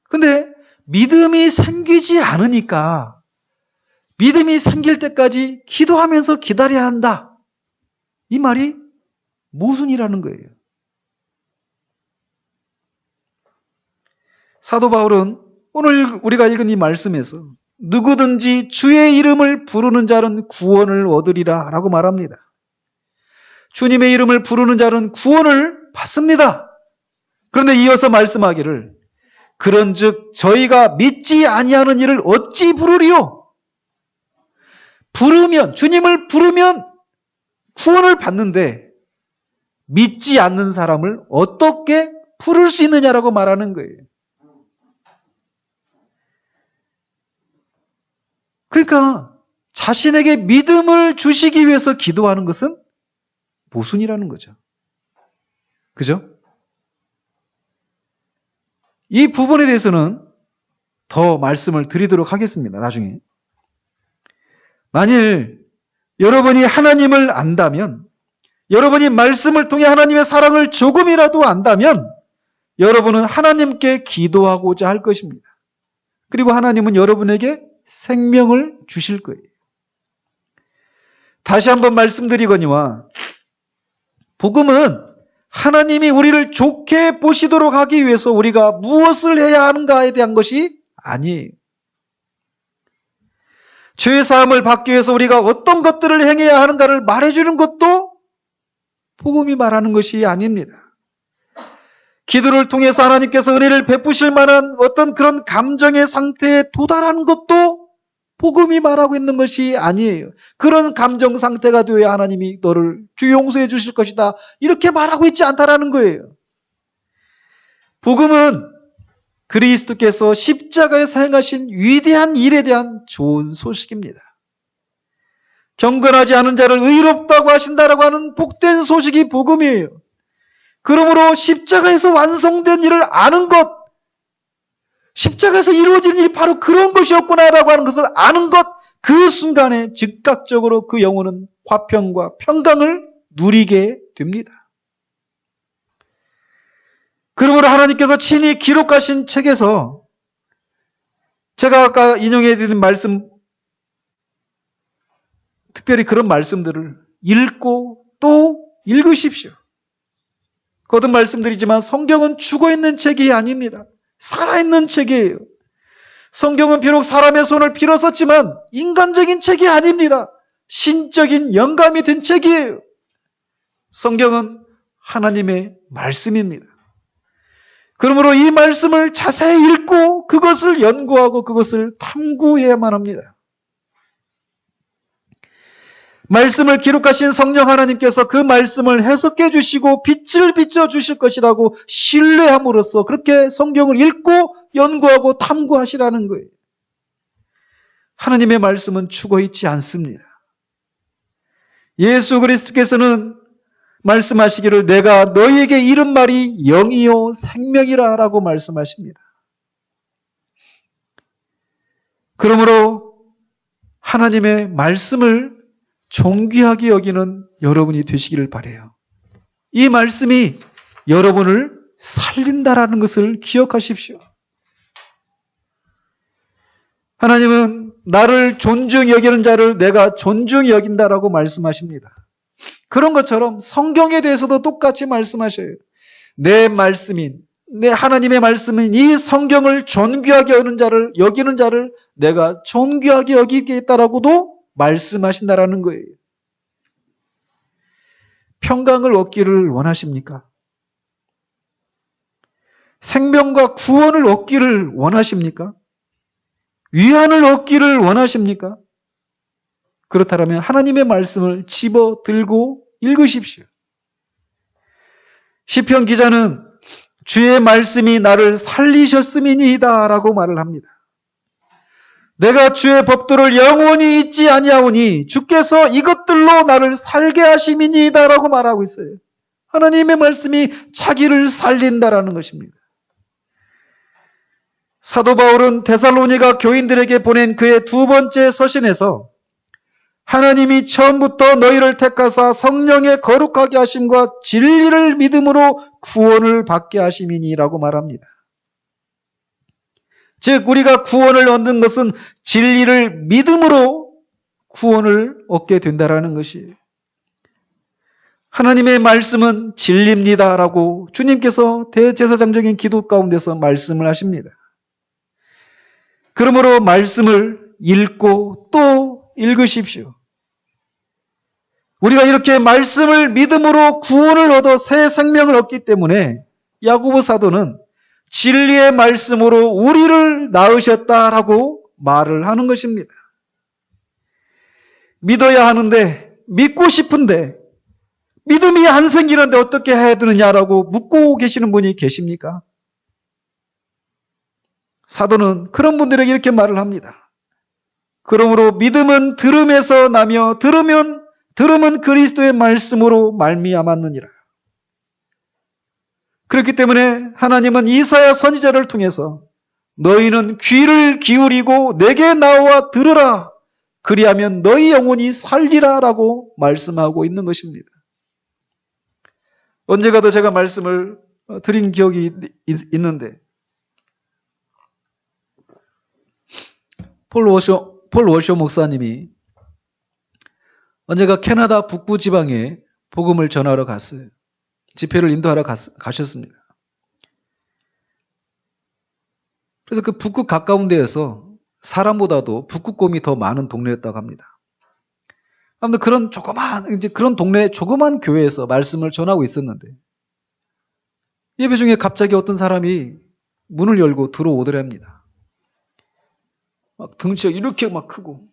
근데 믿음이 생기지 않으니까 믿음이 생길 때까지 기도하면서 기다려야 한다. 이 말이 모순이라는 거예요. 사도 바울은 오늘 우리가 읽은 이 말씀에서 누구든지 주의 이름을 부르는 자는 구원을 얻으리라 라고 말합니다. 주님의 이름을 부르는 자는 구원을 받습니다. 그런데 이어서 말씀하기를 그런즉 저희가 믿지 아니하는 이를 어찌 부르리요? 주님을 부르면 구원을 받는데 믿지 않는 사람을 어떻게 부를 수 있느냐라고 말하는 거예요. 그러니까 자신에게 믿음을 주시기 위해서 기도하는 것은 모순이라는 거죠. 그죠? 이 부분에 대해서는 더 말씀을 드리도록 하겠습니다. 나중에. 만일 여러분이 하나님을 안다면, 여러분이 말씀을 통해 하나님의 사랑을 조금이라도 안다면 여러분은 하나님께 기도하고자 할 것입니다. 그리고 하나님은 여러분에게 생명을 주실 거예요. 다시 한번 말씀드리거니와 복음은 하나님이 우리를 좋게 보시도록 하기 위해서 우리가 무엇을 해야 하는가에 대한 것이 아니에요. 죄의 사함을 받기 위해서 우리가 어떤 것들을 행해야 하는가를 말해주는 것도 복음이 말하는 것이 아닙니다. 기도를 통해서 하나님께서 은혜를 베푸실 만한 어떤 그런 감정의 상태에 도달하는 것도 복음이 말하고 있는 것이 아니에요. 그런 감정 상태가 되어야 하나님이 너를 주 용서해 주실 것이다. 이렇게 말하고 있지 않다라는 거예요. 복음은 그리스도께서 십자가에 사용하신 위대한 일에 대한 좋은 소식입니다. 경건하지 않은 자를 의롭다고 하신다라고 하는 복된 소식이 복음이에요. 그러므로 십자가에서 완성된 일을 아는 것, 십자가에서 이루어진 일이 바로 그런 것이었구나라고 하는 것을 아는 것, 그 순간에 즉각적으로 그 영혼은 화평과 평강을 누리게 됩니다. 그러므로 하나님께서 친히 기록하신 책에서 제가 아까 인용해드린 말씀, 특별히 그런 말씀들을 읽고 또 읽으십시오. 거듭 말씀드리지만 성경은 죽어있는 책이 아닙니다. 살아있는 책이에요. 성경은 비록 사람의 손을 빌어 썼지만 인간적인 책이 아닙니다. 신적인 영감이 된 책이에요. 성경은 하나님의 말씀입니다. 그러므로 이 말씀을 자세히 읽고 그것을 연구하고 그것을 탐구해야만 합니다. 말씀을 기록하신 성령 하나님께서 그 말씀을 해석해 주시고 빛을 비춰 주실 것이라고 신뢰함으로써 그렇게 성경을 읽고 연구하고 탐구하시라는 거예요. 하나님의 말씀은 죽어 있지 않습니다. 예수 그리스도께서는 말씀하시기를 내가 너희에게 이른 말이 영이요 생명이라 라고 말씀하십니다. 그러므로 하나님의 말씀을 존귀하게 여기는 여러분이 되시기를 바라요. 이 말씀이 여러분을 살린다라는 것을 기억하십시오. 하나님은 나를 존중히 여기는 자를 내가 존중히 여긴다라고 말씀하십니다. 그런 것처럼 성경에 대해서도 똑같이 말씀하셔요. 내 말씀인, 내 하나님의 말씀인 이 성경을 존귀하게 여기는 자를 내가 존귀하게 여기겠다라고도 말씀하신다라는 거예요. 평강을 얻기를 원하십니까? 생명과 구원을 얻기를 원하십니까? 위안을 얻기를 원하십니까? 그렇다면 하나님의 말씀을 집어 들고 읽으십시오. 시편 기자는 주의 말씀이 나를 살리셨음이니이다 라고 말을 합니다. 내가 주의 법도를 영원히 잊지 아니하오니 주께서 이것들로 나를 살게 하심이니이다 라고 말하고 있어요. 하나님의 말씀이 자기를 살린다라는 것입니다. 사도 바울은 데살로니가 교인들에게 보낸 그의 두 번째 서신에서 하나님이 처음부터 너희를 택하사 성령의 거룩하게 하심과 진리를 믿음으로 구원을 받게 하심이니라고 말합니다. 즉 우리가 구원을 얻는 것은 진리를 믿음으로 구원을 얻게 된다라는 것이에요. 하나님의 말씀은 진리입니다라고 주님께서 대제사장적인 기도 가운데서 말씀을 하십니다. 그러므로 말씀을 읽고 또 읽으십시오. 우리가 이렇게 말씀을 믿음으로 구원을 얻어 새 생명을 얻기 때문에 야고보 사도는 진리의 말씀으로 우리를 낳으셨다라고 말을 하는 것입니다. 믿어야 하는데, 믿고 싶은데, 믿음이 안 생기는데 어떻게 해야 되느냐라고 묻고 계시는 분이 계십니까? 사도는 그런 분들에게 이렇게 말을 합니다. 그러므로 믿음은 들음에서 나며 들음은 그리스도의 말씀으로 말미암았느니라. 그렇기 때문에 하나님은 이사야 선지자를 통해서 너희는 귀를 기울이고 내게 나와 들으라. 그리하면 너희 영혼이 살리라 라고 말씀하고 있는 것입니다. 언제가도 제가 말씀을 드린 기억이 있는데 폴 워셔 목사님이 언제가 캐나다 북부 지방에 복음을 전하러 갔어요. 집회를 인도하러 가셨습니다. 그래서 그 북극 가까운 데에서 사람보다도 북극곰이 더 많은 동네였다고 합니다. 아무튼 그런 동네 조그만 교회에서 말씀을 전하고 있었는데 예배 중에 갑자기 어떤 사람이 문을 열고 들어오더랍니다. 막 덩치가 이렇게 막 크고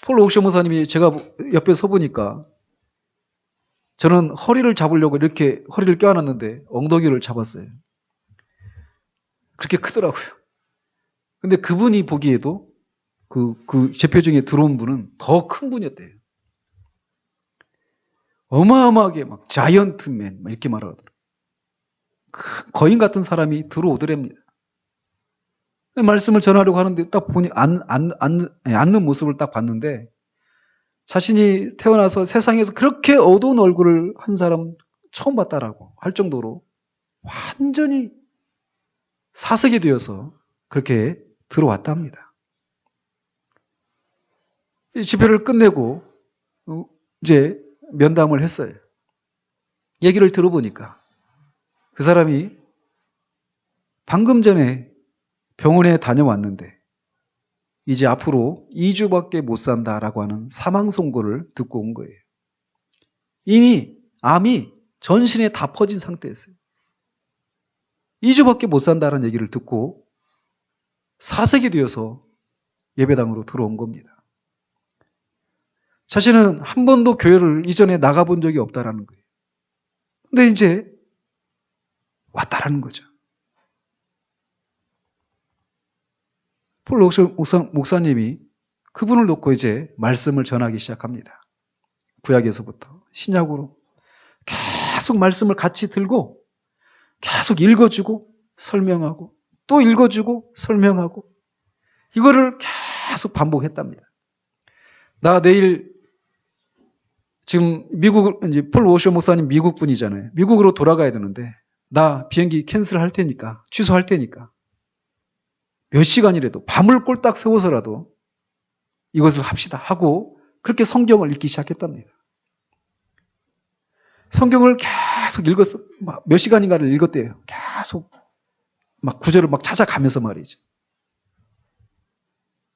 폴 워셔 목사님이 제가 옆에 서 보니까 저는 허리를 잡으려고 이렇게 허리를 껴안았는데 엉덩이를 잡았어요. 그렇게 크더라고요. 근데 그분이 보기에도 그 제표 중에 들어온 분은 더 큰 분이었대요. 어마어마하게 막 자이언트맨 막 이렇게 말하더라고요. 거인 같은 사람이 들어오더랍니다. 말씀을 전하려고 하는데 딱 보니 앉는 모습을 딱 봤는데 자신이 태어나서 세상에서 그렇게 어두운 얼굴을 한 사람 처음 봤다라고 할 정도로 완전히 사색이 되어서 그렇게 들어왔답니다. 이 집회를 끝내고 이제 면담을 했어요. 얘기를 들어보니까 그 사람이 방금 전에 병원에 다녀왔는데 이제 앞으로 2주밖에 못 산다라고 하는 사망 선고를 듣고 온 거예요. 이미 암이 전신에 다 퍼진 상태였어요. 2주밖에 못 산다는 얘기를 듣고 사색이 되어서 예배당으로 들어온 겁니다. 자신은 한 번도 교회를 이전에 나가본 적이 없다라는 거예요. 근데 이제 왔다라는 거죠. 폴 워셔 목사님이 그분을 놓고 이제 말씀을 전하기 시작합니다. 구약에서부터 신약으로 계속 말씀을 같이 들고 계속 읽어주고 설명하고 또 읽어주고 설명하고 이거를 계속 반복했답니다. 나 내일 지금 이제 폴 워셔 목사님 미국 분이잖아요. 미국으로 돌아가야 되는데, 나 비행기 캔슬할 테니까, 취소할 테니까, 몇 시간이라도, 밤을 꼴딱 세워서라도 이것을 합시다 하고, 그렇게 성경을 읽기 시작했답니다. 성경을 계속 몇 시간인가를 읽었대요. 계속, 구절을 찾아가면서 말이죠.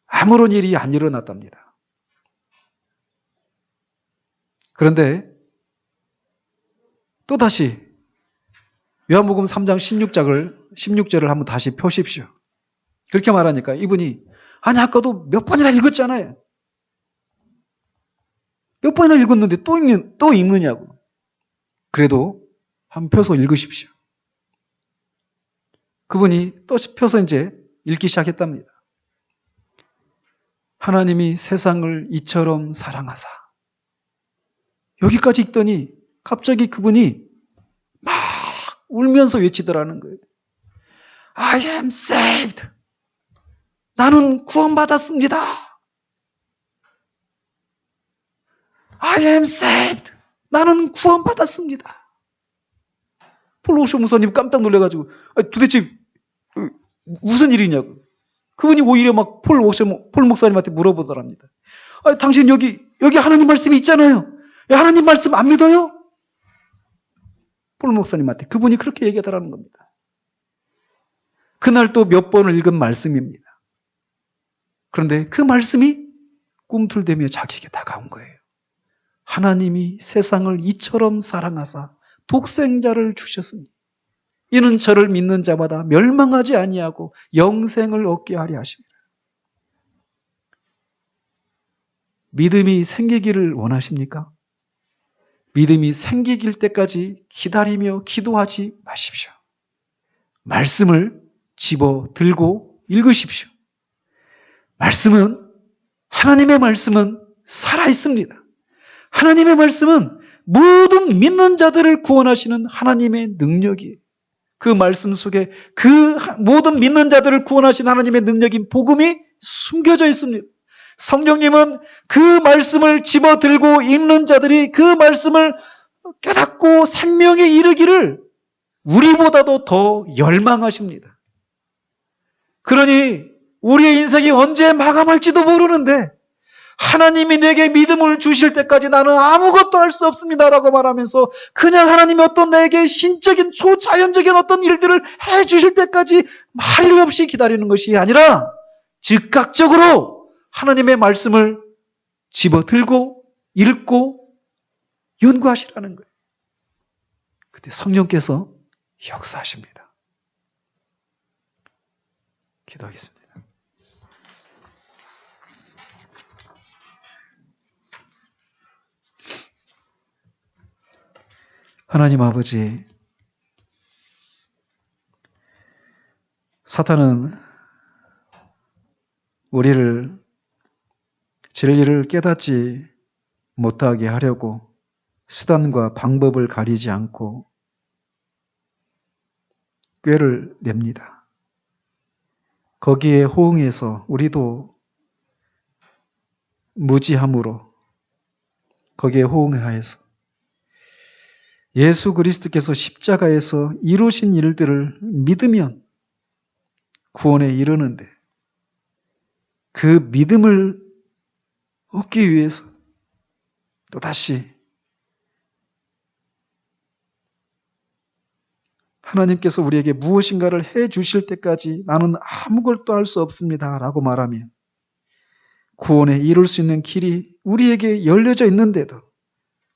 아무런 일이 안 일어났답니다. 그런데 또다시 요한복음 3장 16절을 한번 다시 펴십시오. 그렇게 말하니까 이분이 아니 아까도 몇 번이나 읽었잖아요. 몇 번이나 읽었는데 또 읽느냐고. 그래도 한번 펴서 읽으십시오. 그분이 또 펴서 이제 읽기 시작했답니다. 하나님이 세상을 이처럼 사랑하사. 여기까지 읽더니 갑자기 그분이 막 울면서 외치더라는 거예요. I am saved. 나는 구원받았습니다. I am saved. 나는 구원받았습니다. 폴 워셔 목사님 깜짝 놀래가지고 도대체 무슨 일이냐고. 그분이 오히려 막 폴 목사님한테 물어보더랍니다. 당신 여기 하나님 말씀이 있잖아요. 하나님 말씀 안 믿어요? 폴 목사님한테 그분이 그렇게 얘기하더라는 겁니다. 그날 또 몇 번을 읽은 말씀입니다. 그런데 그 말씀이 꿈틀대며 자기에게 다가온 거예요. 하나님이 세상을 이처럼 사랑하사 독생자를 주셨으니 이는 저를 믿는 자마다 멸망하지 아니하고 영생을 얻게 하려 하십니다. 믿음이 생기기를 원하십니까? 믿음이 생기길 때까지 기다리며 기도하지 마십시오. 말씀을 집어 들고 읽으십시오. 하나님의 말씀은 살아있습니다. 하나님의 말씀은 모든 믿는 자들을 구원하시는 하나님의 능력이에요. 그 말씀 속에 그 모든 믿는 자들을 구원하신 하나님의 능력인 복음이 숨겨져 있습니다. 성령님은 그 말씀을 집어들고 읽는 자들이 그 말씀을 깨닫고 생명에 이르기를 우리보다도 더 열망하십니다. 그러니 우리의 인생이 언제 마감할지도 모르는데 하나님이 내게 믿음을 주실 때까지 나는 아무것도 할 수 없습니다라고 말하면서 그냥 하나님이 어떤 내게 신적인 초자연적인 어떤 일들을 해주실 때까지 할 일 없이 기다리는 것이 아니라 즉각적으로 하나님의 말씀을 집어들고 읽고 연구하시라는 거예요. 그때 성령께서 역사하십니다. 기도하겠습니다. 하나님 아버지, 사탄은 우리를 진리를 깨닫지 못하게 하려고 수단과 방법을 가리지 않고 꾀를 냅니다. 거기에 호응해서 우리도 무지함으로 거기에 호응하여서 예수 그리스도께서 십자가에서 이루신 일들을 믿으면 구원에 이르는데 그 믿음을 얻기 위해서 또다시 하나님께서 우리에게 무엇인가를 해 주실 때까지 나는 아무것도 할 수 없습니다 라고 말하면 구원에 이룰 수 있는 길이 우리에게 열려져 있는데도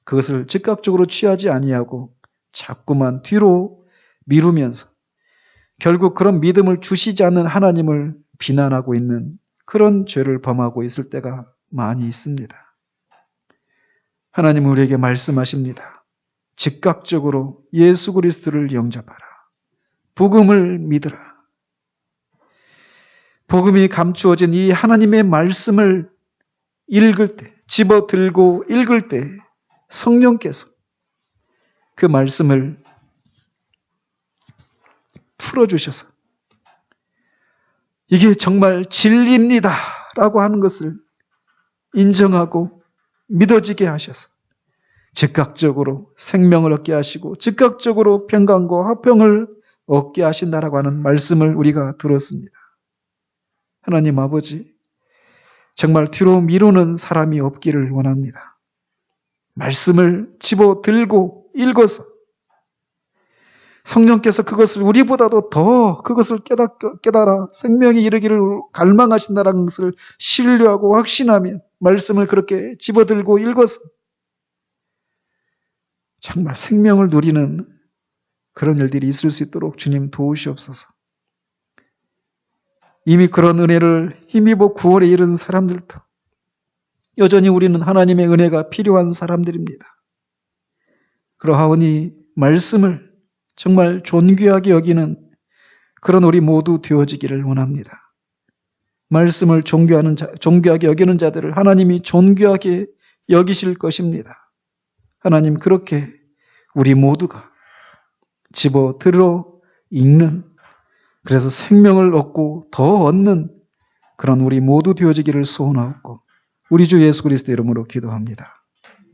그것을 즉각적으로 취하지 아니하고 자꾸만 뒤로 미루면서 결국 그런 믿음을 주시지 않는 하나님을 비난하고 있는 그런 죄를 범하고 있을 때가 많이 있습니다. 하나님은 우리에게 말씀하십니다. 즉각적으로 예수 그리스도를 영접하라. 복음을 믿으라. 복음이 감추어진 이 하나님의 말씀을 읽을 때, 집어들고 읽을 때 성령께서 그 말씀을 풀어주셔서 이게 정말 진리입니다 라고 하는 것을 인정하고 믿어지게 하셔서 즉각적으로 생명을 얻게 하시고 즉각적으로 평강과 화평을 얻게 하신다라고 하는 말씀을 우리가 들었습니다. 하나님 아버지, 정말 뒤로 미루는 사람이 없기를 원합니다. 말씀을 집어들고 읽어서 성령께서 그것을 우리보다도 더 그것을 깨달아 생명이 이르기를 갈망하신다는 것을 신뢰하고 확신하며 말씀을 그렇게 집어들고 읽어서 정말 생명을 누리는 그런 일들이 있을 수 있도록 주님 도우시옵소서. 이미 그런 은혜를 힘입어 구원에 이른 사람들도 여전히 우리는 하나님의 은혜가 필요한 사람들입니다. 그러하오니 말씀을 정말 존귀하게 여기는 그런 우리 모두 되어지기를 원합니다. 말씀을 존귀하게 여기는 자들을 하나님이 존귀하게 여기실 것입니다. 하나님, 그렇게 우리 모두가 집어들어 읽는, 그래서 생명을 얻고 더 얻는 그런 우리 모두 되어지기를 소원하옵고 우리 주 예수 그리스도 이름으로 기도합니다.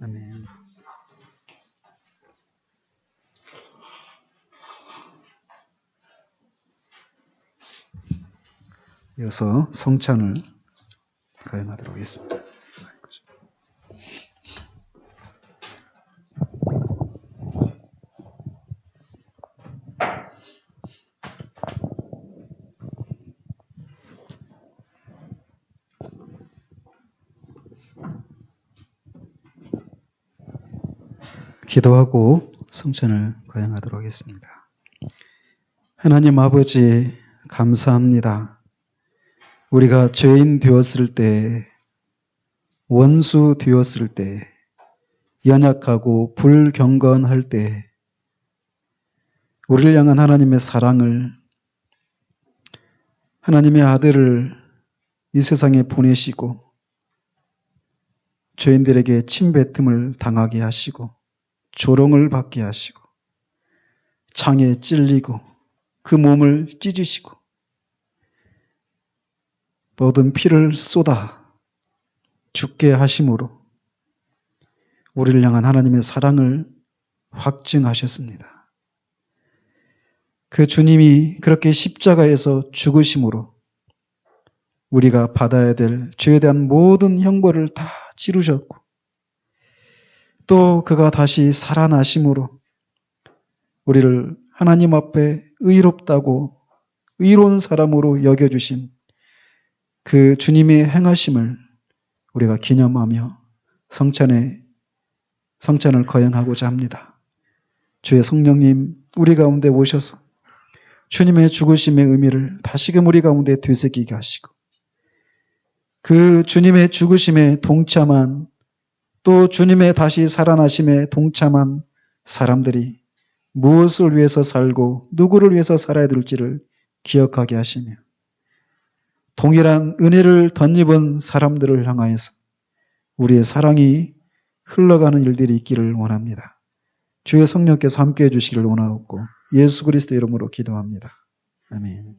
아멘. 이어서 성찬을 가행하도록 하겠습니다. 기도하고 성찬을 거행하도록 하겠습니다. 하나님 아버지, 감사합니다. 우리가 죄인 되었을 때, 원수 되었을 때, 연약하고 불경건할 때 우리를 향한 하나님의 사랑을, 하나님의 아들을 이 세상에 보내시고 죄인들에게 침뱉음을 당하게 하시고 조롱을 받게 하시고 창에 찔리고 그 몸을 찢으시고 모든 피를 쏟아 죽게 하심으로 우리를 향한 하나님의 사랑을 확증하셨습니다. 그 주님이 그렇게 십자가에서 죽으심으로 우리가 받아야 될 죄에 대한 모든 형벌을 다 치르셨고 또 그가 다시 살아나심으로 우리를 하나님 앞에 의롭다고 의로운 사람으로 여겨주신 그 주님의 행하심을 우리가 기념하며 성찬을 거행하고자 합니다. 주의 성령님 우리 가운데 오셔서 주님의 죽으심의 의미를 다시금 우리 가운데 되새기게 하시고 그 주님의 죽으심에 동참한 또 주님의 다시 살아나심에 동참한 사람들이 무엇을 위해서 살고 누구를 위해서 살아야 될지를 기억하게 하시며 동일한 은혜를 덧입은 사람들을 향하여서 우리의 사랑이 흘러가는 일들이 있기를 원합니다. 주의 성령께서 함께해 주시기를 원하옵고 예수 그리스도 이름으로 기도합니다. 아멘.